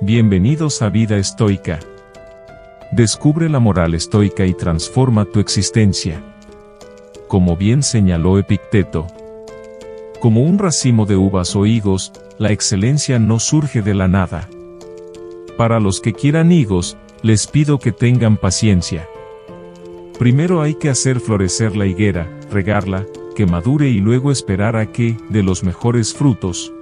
Bienvenidos a Vida Estoica. Descubre la moral estoica y transforma tu existencia. Como bien señaló Epicteto, como un racimo de uvas o higos, la excelencia no surge de la nada. Para los que quieran higos, les pido que tengan paciencia. Primero hay que hacer florecer la higuera, regarla, que madure y luego esperar a que, de los mejores frutos.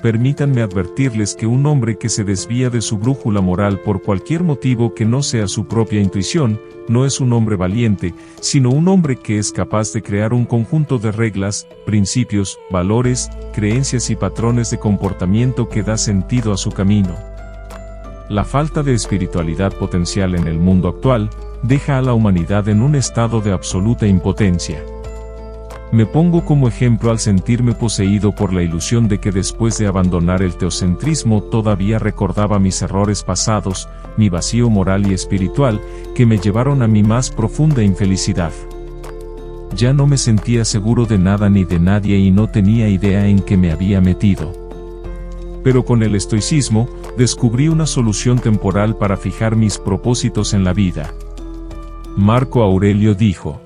Permítanme advertirles que un hombre que se desvía de su brújula moral por cualquier motivo que no sea su propia intuición, no es un hombre valiente, sino un hombre que es capaz de crear un conjunto de reglas, principios, valores, creencias y patrones de comportamiento que da sentido a su camino. La falta de espiritualidad potencial en el mundo actual, deja a la humanidad en un estado de absoluta impotencia. Me pongo como ejemplo al sentirme poseído por la ilusión de que después de abandonar el teocentrismo todavía recordaba mis errores pasados, mi vacío moral y espiritual, que me llevaron a mi más profunda infelicidad. Ya no me sentía seguro de nada ni de nadie y no tenía idea en qué me había metido. Pero con el estoicismo, descubrí una solución temporal para fijar mis propósitos en la vida. Marco Aurelio dijo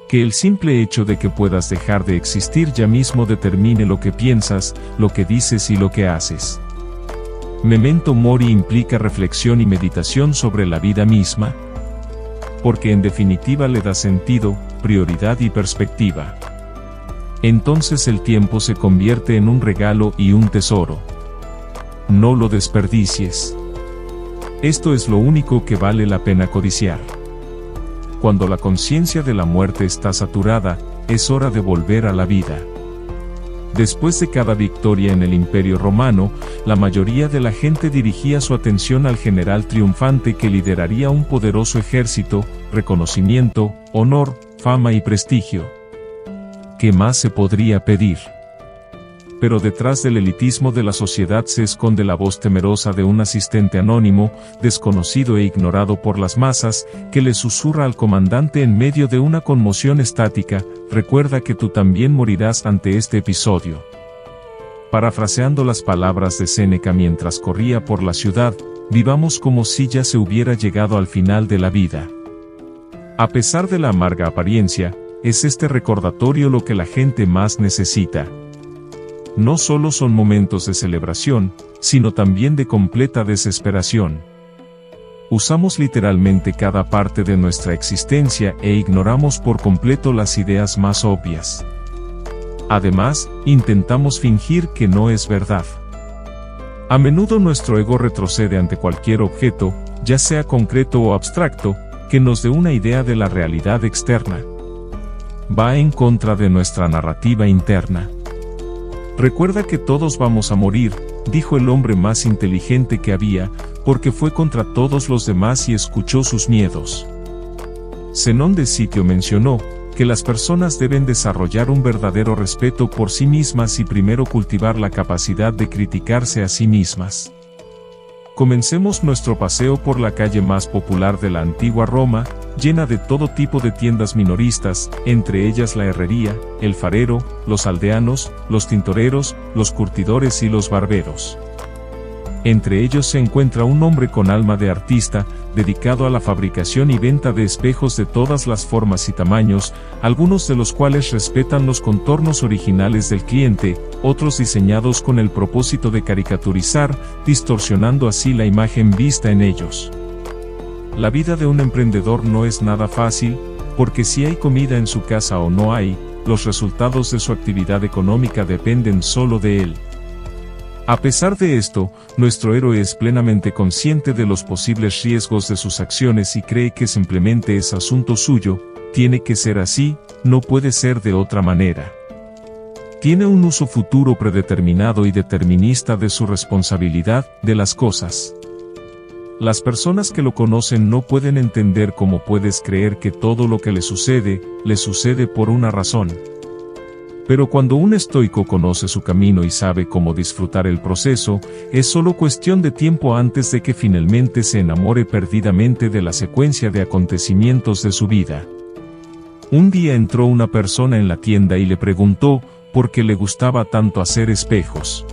que el simple hecho de que puedas dejar de existir ya mismo determine lo que piensas, lo que dices y lo que haces. Memento mori implica reflexión y meditación sobre la vida misma, porque en definitiva le da sentido, prioridad y perspectiva. Entonces el tiempo se convierte en un regalo y un tesoro. No lo desperdicies. Esto es lo único que vale la pena codiciar. Cuando la conciencia de la muerte está saturada, es hora de volver a la vida. Después de cada victoria en el Imperio Romano, la mayoría de la gente dirigía su atención al general triunfante que lideraría un poderoso ejército, reconocimiento, honor, fama y prestigio. ¿Qué más se podría pedir? Pero detrás del elitismo de la sociedad se esconde la voz temerosa de un asistente anónimo, desconocido e ignorado por las masas, que le susurra al comandante en medio de una conmoción estática: recuerda que tú también morirás ante este episodio. Parafraseando las palabras de Séneca mientras corría por la ciudad, vivamos como si ya se hubiera llegado al final de la vida. A pesar de la amarga apariencia, es este recordatorio lo que la gente más necesita. No solo son momentos de celebración, sino también de completa desesperación. Usamos literalmente cada parte de nuestra existencia e ignoramos por completo las ideas más obvias. Además, intentamos fingir que no es verdad. A menudo nuestro ego retrocede ante cualquier objeto, ya sea concreto o abstracto, que nos dé una idea de la realidad externa. Va en contra de nuestra narrativa interna. Recuerda que todos vamos a morir, dijo el hombre más inteligente que había, porque fue contra todos los demás y escuchó sus miedos. Zenón de Sitio mencionó que las personas deben desarrollar un verdadero respeto por sí mismas y primero cultivar la capacidad de criticarse a sí mismas. Comencemos nuestro paseo por la calle más popular de la antigua Roma, llena de todo tipo de tiendas minoristas, entre ellas la herrería, el farero, los aldeanos, los tintoreros, los curtidores y los barberos. Entre ellos se encuentra un hombre con alma de artista, dedicado a la fabricación y venta de espejos de todas las formas y tamaños, algunos de los cuales respetan los contornos originales del cliente, otros diseñados con el propósito de caricaturizar, distorsionando así la imagen vista en ellos. La vida de un emprendedor no es nada fácil, porque si hay comida en su casa o no hay, los resultados de su actividad económica dependen solo de él. A pesar de esto, nuestro héroe es plenamente consciente de los posibles riesgos de sus acciones y cree que simplemente es asunto suyo, tiene que ser así, no puede ser de otra manera. Tiene un uso futuro predeterminado y determinista de su responsabilidad, de las cosas. Las personas que lo conocen no pueden entender cómo puedes creer que todo lo que le sucede por una razón. Pero cuando un estoico conoce su camino y sabe cómo disfrutar el proceso, es solo cuestión de tiempo antes de que finalmente se enamore perdidamente de la secuencia de acontecimientos de su vida. Un día entró una persona en la tienda y le preguntó por qué le gustaba tanto hacer espejos.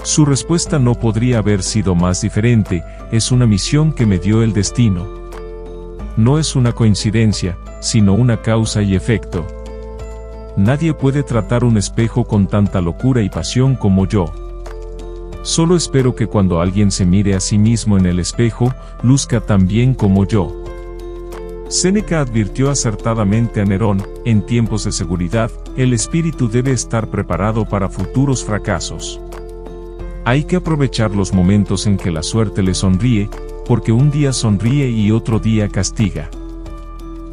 Su respuesta no podría haber sido más diferente: es una misión que me dio el destino. No es una coincidencia, sino una causa y efecto. Nadie puede tratar un espejo con tanta locura y pasión como yo. Solo espero que cuando alguien se mire a sí mismo en el espejo, luzca tan bien como yo. Séneca advirtió acertadamente a Nerón: en tiempos de seguridad, el espíritu debe estar preparado para futuros fracasos. Hay que aprovechar los momentos en que la suerte le sonríe, porque un día sonríe y otro día castiga.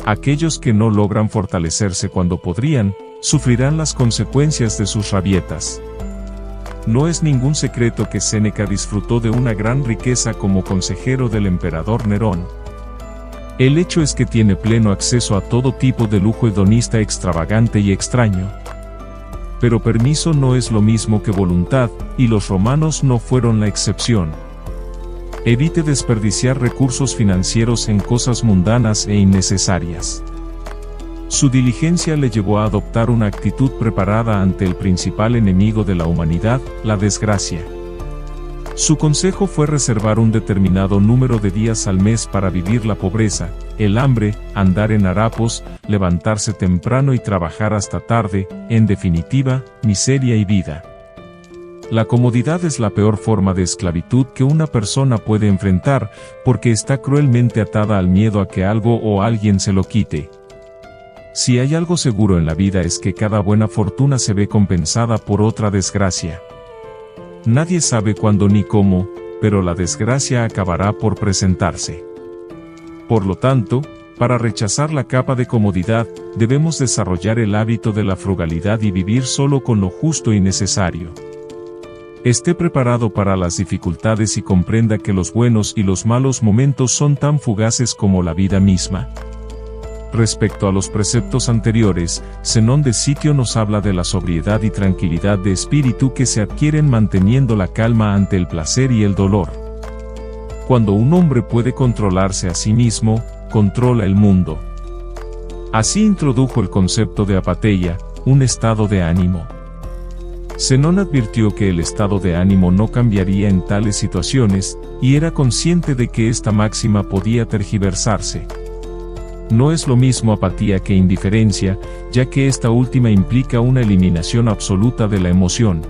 Aquellos que no logran fortalecerse cuando podrían, sufrirán las consecuencias de sus rabietas. No es ningún secreto que Séneca disfrutó de una gran riqueza como consejero del emperador Nerón. El hecho es que tiene pleno acceso a todo tipo de lujo hedonista extravagante y extraño. Pero permiso no es lo mismo que voluntad, y los romanos no fueron la excepción. Evite desperdiciar recursos financieros en cosas mundanas e innecesarias. Su diligencia le llevó a adoptar una actitud preparada ante el principal enemigo de la humanidad, la desgracia. Su consejo fue reservar un determinado número de días al mes para vivir la pobreza, el hambre, andar en harapos, levantarse temprano y trabajar hasta tarde, en definitiva, miseria y vida. La comodidad es la peor forma de esclavitud que una persona puede enfrentar, porque está cruelmente atada al miedo a que algo o alguien se lo quite. Si hay algo seguro en la vida es que cada buena fortuna se ve compensada por otra desgracia. Nadie sabe cuándo ni cómo, pero la desgracia acabará por presentarse. Por lo tanto, para rechazar la capa de comodidad, debemos desarrollar el hábito de la frugalidad y vivir solo con lo justo y necesario. Esté preparado para las dificultades y comprenda que los buenos y los malos momentos son tan fugaces como la vida misma. Respecto a los preceptos anteriores, Zenón de Sitio nos habla de la sobriedad y tranquilidad de espíritu que se adquieren manteniendo la calma ante el placer y el dolor. Cuando un hombre puede controlarse a sí mismo, controla el mundo. Así introdujo el concepto de apateia, un estado de ánimo. Zenón advirtió que el estado de ánimo no cambiaría en tales situaciones, y era consciente de que esta máxima podía tergiversarse. No es lo mismo apatía que indiferencia, ya que esta última implica una eliminación absoluta de la emoción.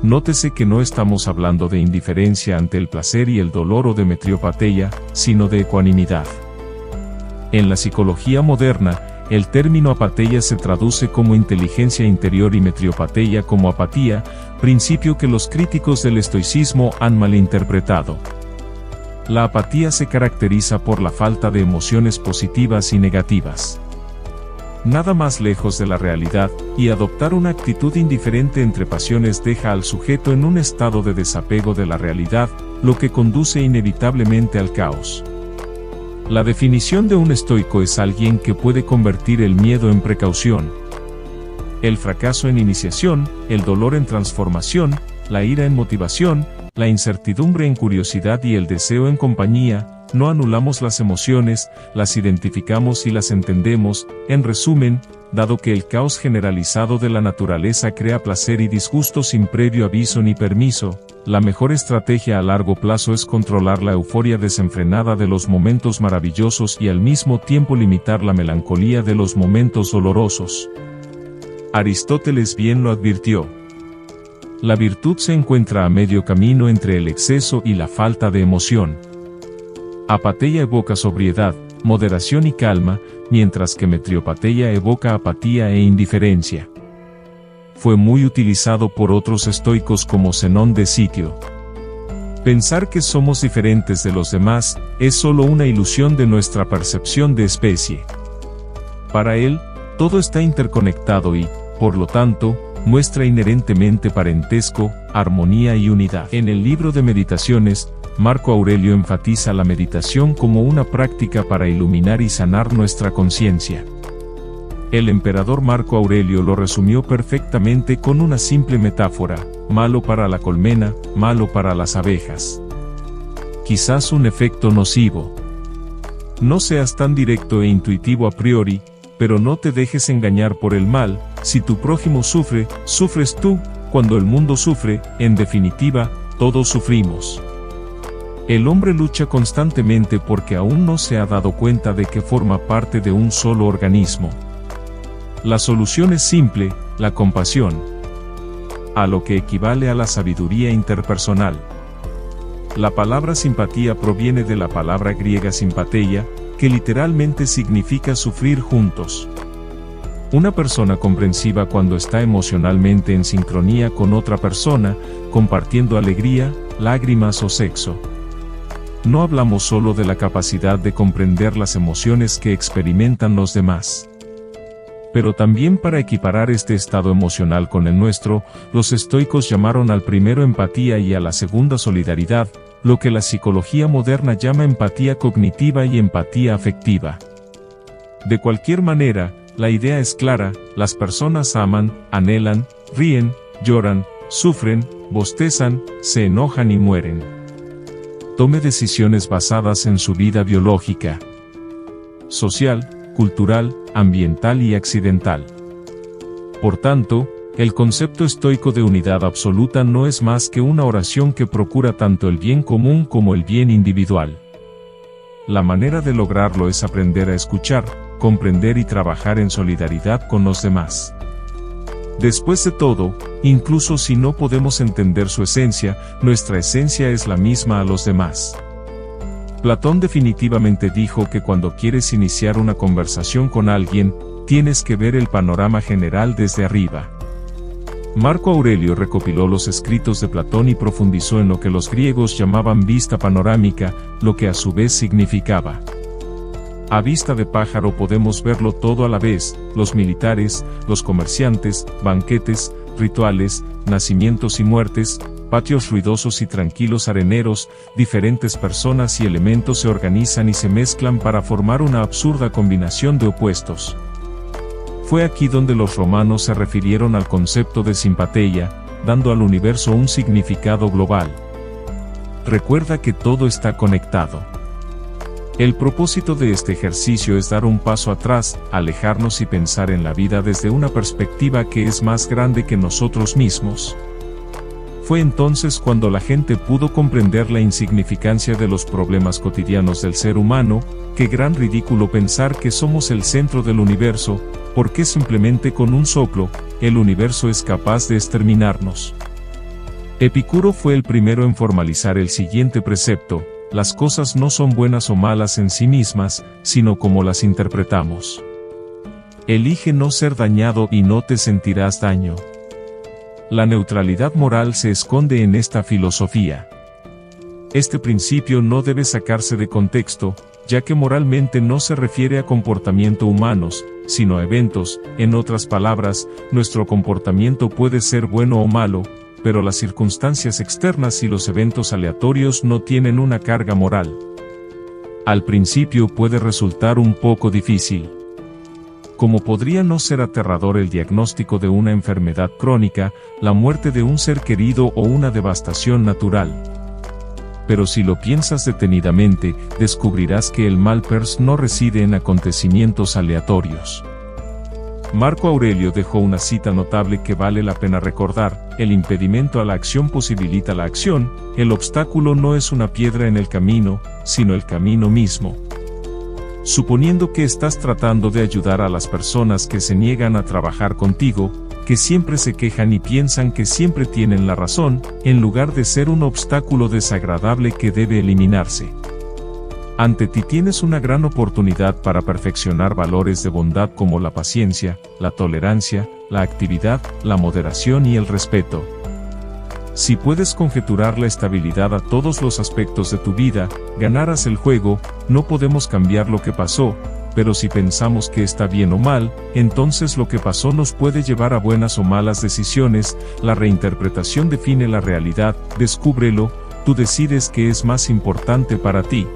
Nótese que no estamos hablando de indiferencia ante el placer y el dolor o de metriopateia, sino de ecuanimidad. En la psicología moderna, el término apateia se traduce como inteligencia interior y metriopateia como apatía, principio que los críticos del estoicismo han malinterpretado. La apatía se caracteriza por la falta de emociones positivas y negativas. Nada más lejos de la realidad, y adoptar una actitud indiferente entre pasiones deja al sujeto en un estado de desapego de la realidad, lo que conduce inevitablemente al caos. La definición de un estoico es alguien que puede convertir el miedo en precaución, el fracaso en iniciación, el dolor en transformación, la ira en motivación, la incertidumbre en curiosidad y el deseo en compañía. No anulamos las emociones, las identificamos y las entendemos. En resumen, dado que el caos generalizado de la naturaleza crea placer y disgusto sin previo aviso ni permiso, la mejor estrategia a largo plazo es controlar la euforia desenfrenada de los momentos maravillosos y al mismo tiempo limitar la melancolía de los momentos dolorosos. Aristóteles bien lo advirtió. La virtud se encuentra a medio camino entre el exceso y la falta de emoción. Apateia evoca sobriedad, moderación y calma, mientras que metriopateia evoca apatía e indiferencia. Fue muy utilizado por otros estoicos como Zenón de Sitio. Pensar que somos diferentes de los demás es solo una ilusión de nuestra percepción de especie. Para él, todo está interconectado y, por lo tanto, muestra inherentemente parentesco, armonía y unidad. En el libro de Meditaciones, Marco Aurelio enfatiza la meditación como una práctica para iluminar y sanar nuestra conciencia. El emperador Marco Aurelio lo resumió perfectamente con una simple metáfora: malo para la colmena, malo para las abejas. Quizás un efecto nocivo. No seas tan directo e intuitivo a priori, pero no te dejes engañar por el mal. Si tu prójimo sufre, sufres tú. cuando el mundo sufre, en definitiva, todos sufrimos. El hombre lucha constantemente porque aún no se ha dado cuenta de que forma parte de un solo organismo. La solución es simple, la compasión, a lo que equivale a la sabiduría interpersonal. La palabra simpatía proviene de la palabra griega simpateia, que literalmente significa sufrir juntos. Una persona comprensiva cuando está emocionalmente en sincronía con otra persona, compartiendo alegría, lágrimas o sexo. No hablamos solo de la capacidad de comprender las emociones que experimentan los demás. Pero también para equiparar este estado emocional con el nuestro, los estoicos llamaron al primero empatía y a la segunda solidaridad, lo que la psicología moderna llama empatía cognitiva y empatía afectiva. De cualquier manera, la idea es clara: las personas aman, anhelan, ríen, lloran, sufren, bostezan, se enojan y mueren. Tome decisiones basadas en su vida biológica, social, cultural, ambiental y accidental. Por tanto, el concepto estoico de unidad absoluta no es más que una oración que procura tanto el bien común como el bien individual. La manera de lograrlo es aprender a escuchar, comprender y trabajar en solidaridad con los demás. Después de todo, incluso si no podemos entender su esencia, nuestra esencia es la misma a los demás. Platón definitivamente dijo que cuando quieres iniciar una conversación con alguien, tienes que ver el panorama general desde arriba. Marco Aurelio recopiló los escritos de Platón y profundizó en lo que los griegos llamaban vista panorámica, lo que a su vez significaba: a vista de pájaro podemos verlo todo a la vez, los militares, los comerciantes, banquetes, rituales, nacimientos y muertes, patios ruidosos y tranquilos areneros, diferentes personas y elementos se organizan y se mezclan para formar una absurda combinación de opuestos. Fue aquí donde los romanos se refirieron al concepto de simpateia, dando al universo un significado global. Recuerda que todo está conectado. El propósito de este ejercicio es dar un paso atrás, alejarnos y pensar en la vida desde una perspectiva que es más grande que nosotros mismos. Fue entonces cuando la gente pudo comprender la insignificancia de los problemas cotidianos del ser humano. Qué gran ridículo pensar que somos el centro del universo, porque simplemente con un soplo, el universo es capaz de exterminarnos. Epicuro fue el primero en formalizar el siguiente precepto: las cosas no son buenas o malas en sí mismas, sino como las interpretamos. Elige no ser dañado y no te sentirás daño. La neutralidad moral se esconde en esta filosofía. Este principio no debe sacarse de contexto, ya que moralmente no se refiere a comportamiento humanos, sino a eventos. En otras palabras, nuestro comportamiento puede ser bueno o malo, pero las circunstancias externas y los eventos aleatorios no tienen una carga moral. Al principio puede resultar un poco difícil. Como podría no ser aterrador el diagnóstico de una enfermedad crónica, la muerte de un ser querido o una devastación natural. Pero si lo piensas detenidamente, descubrirás que el mal no reside en acontecimientos aleatorios. Marco Aurelio dejó una cita notable que vale la pena recordar: el impedimento a la acción posibilita la acción, el obstáculo no es una piedra en el camino, sino el camino mismo. Suponiendo que estás tratando de ayudar a las personas que se niegan a trabajar contigo, que siempre se quejan y piensan que siempre tienen la razón, en lugar de ser un obstáculo desagradable que debe eliminarse. Ante ti tienes una gran oportunidad para perfeccionar valores de bondad como la paciencia, la tolerancia, la actividad, la moderación y el respeto. Si puedes conjeturar la estabilidad a todos los aspectos de tu vida, ganarás el juego. No podemos cambiar lo que pasó, pero si pensamos que está bien o mal, entonces lo que pasó nos puede llevar a buenas o malas decisiones. La reinterpretación define la realidad. Descúbrelo, tú decides qué es más importante para ti.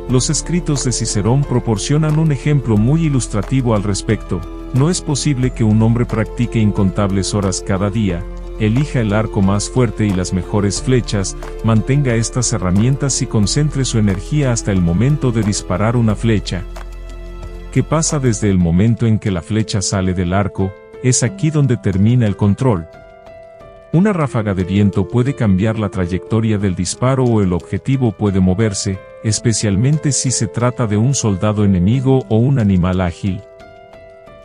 Los escritos de Cicerón proporcionan un ejemplo muy ilustrativo al respecto. No es posible que un hombre practique incontables horas cada día, elija el arco más fuerte y las mejores flechas, mantenga estas herramientas y concentre su energía hasta el momento de disparar una flecha. ¿Qué pasa desde el momento en que la flecha sale del arco? Es aquí donde termina el control. Una ráfaga de viento puede cambiar la trayectoria del disparo o el objetivo puede moverse, especialmente si se trata de un soldado enemigo o un animal ágil.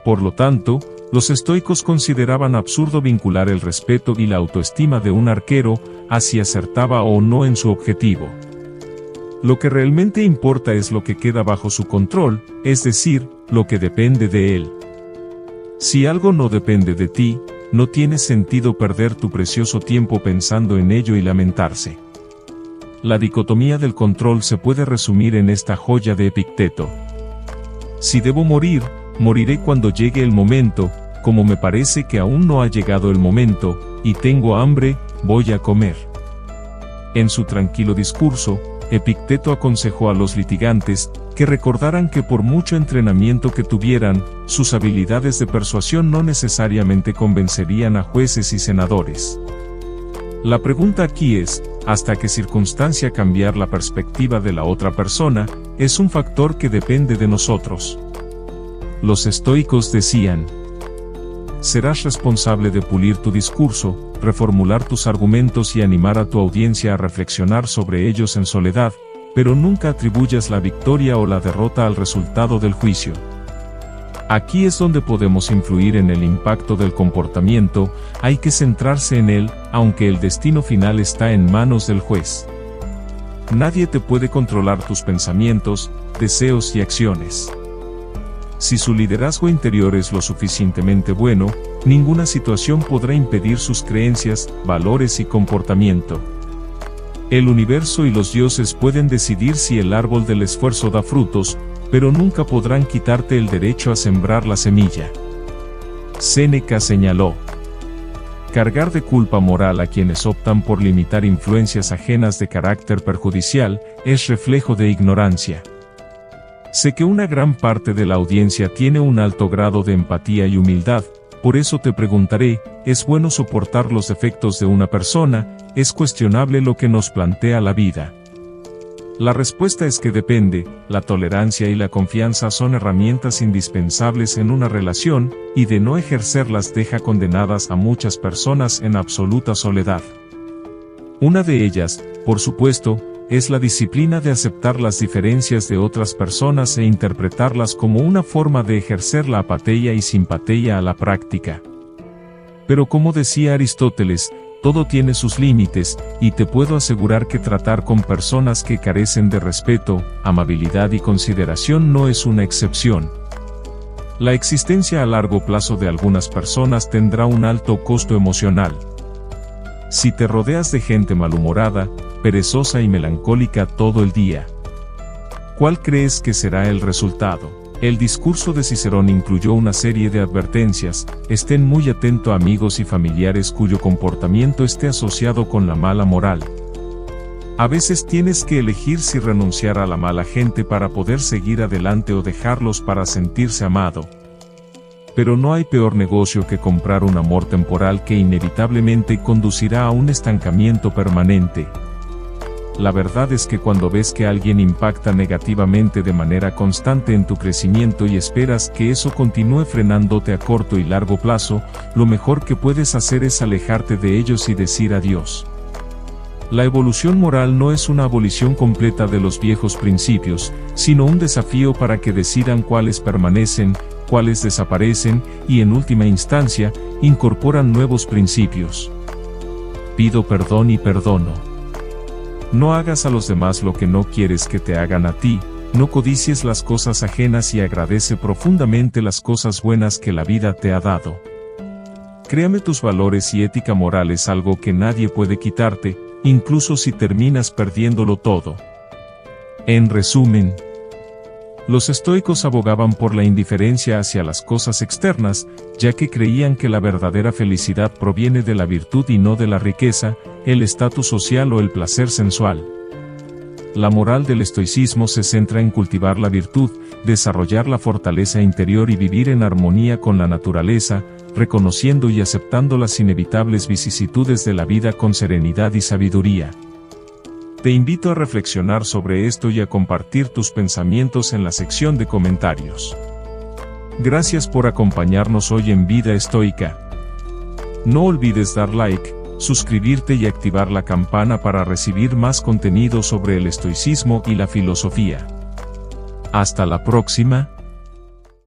Por lo tanto, los estoicos consideraban absurdo vincular el respeto y la autoestima de un arquero a si acertaba o no en su objetivo. Lo que realmente importa es lo que queda bajo su control, es decir, lo que depende de él. Si algo no depende de ti, no tiene sentido perder tu precioso tiempo pensando en ello y lamentarse. La dicotomía del control se puede resumir en esta joya de Epicteto. Si debo morir, moriré cuando llegue el momento, como me parece que aún no ha llegado el momento, y tengo hambre, voy a comer. En su tranquilo discurso, Epicteto aconsejó a los litigantes que recordaran que por mucho entrenamiento que tuvieran, sus habilidades de persuasión no necesariamente convencerían a jueces y senadores. La pregunta aquí es, ¿hasta qué circunstancia cambiar la perspectiva de la otra persona es un factor que depende de nosotros? Los estoicos decían: serás responsable de pulir tu discurso, reformular tus argumentos y animar a tu audiencia a reflexionar sobre ellos en soledad, pero nunca atribuyas la victoria o la derrota al resultado del juicio. Aquí es donde podemos influir en el impacto del comportamiento, hay que centrarse en él, aunque el destino final está en manos del juez. Nadie te puede controlar tus pensamientos, deseos y acciones. Si su liderazgo interior es lo suficientemente bueno, ninguna situación podrá impedir sus creencias, valores y comportamiento. El universo y los dioses pueden decidir si el árbol del esfuerzo da frutos, pero nunca podrán quitarte el derecho a sembrar la semilla. Séneca señaló: cargar de culpa moral a quienes optan por limitar influencias ajenas de carácter perjudicial, es reflejo de ignorancia. Sé que una gran parte de la audiencia tiene un alto grado de empatía y humildad, por eso te preguntaré, ¿es bueno soportar los defectos de una persona? ¿Es cuestionable lo que nos plantea la vida? La respuesta es que depende. La tolerancia y la confianza son herramientas indispensables en una relación, y de no ejercerlas deja condenadas a muchas personas en absoluta soledad. Una de ellas, por supuesto, es la disciplina de aceptar las diferencias de otras personas e interpretarlas como una forma de ejercer la apatía y simpatía a la práctica. Pero como decía Aristóteles, todo tiene sus límites, y te puedo asegurar que tratar con personas que carecen de respeto, amabilidad y consideración no es una excepción. La existencia a largo plazo de algunas personas tendrá un alto costo emocional. Si te rodeas de gente malhumorada, perezosa y melancólica todo el día, ¿cuál crees que será el resultado? El discurso de Cicerón incluyó una serie de advertencias: estén muy atentos amigos y familiares cuyo comportamiento esté asociado con la mala moral. A veces tienes que elegir si renunciar a la mala gente para poder seguir adelante o dejarlos para sentirse amado. Pero no hay peor negocio que comprar un amor temporal que inevitablemente conducirá a un estancamiento permanente. La verdad es que cuando ves que alguien impacta negativamente de manera constante en tu crecimiento y esperas que eso continúe frenándote a corto y largo plazo, lo mejor que puedes hacer es alejarte de ellos y decir adiós. La evolución moral no es una abolición completa de los viejos principios, sino un desafío para que decidan cuáles permanecen, cuáles desaparecen, y en última instancia, incorporan nuevos principios. Pido perdón y perdono. No hagas a los demás lo que no quieres que te hagan a ti, no codicies las cosas ajenas y agradece profundamente las cosas buenas que la vida te ha dado. Créame, tus valores y ética moral es algo que nadie puede quitarte, incluso si terminas perdiéndolo todo. En resumen, los estoicos abogaban por la indiferencia hacia las cosas externas, ya que creían que la verdadera felicidad proviene de la virtud y no de la riqueza, el estatus social o el placer sensual. La moral del estoicismo se centra en cultivar la virtud, desarrollar la fortaleza interior y vivir en armonía con la naturaleza, reconociendo y aceptando las inevitables vicisitudes de la vida con serenidad y sabiduría. Te invito a reflexionar sobre esto y a compartir tus pensamientos en la sección de comentarios. Gracias por acompañarnos hoy en Vida Estoica. No olvides dar like, suscribirte y activar la campana para recibir más contenido sobre el estoicismo y la filosofía. Hasta la próxima.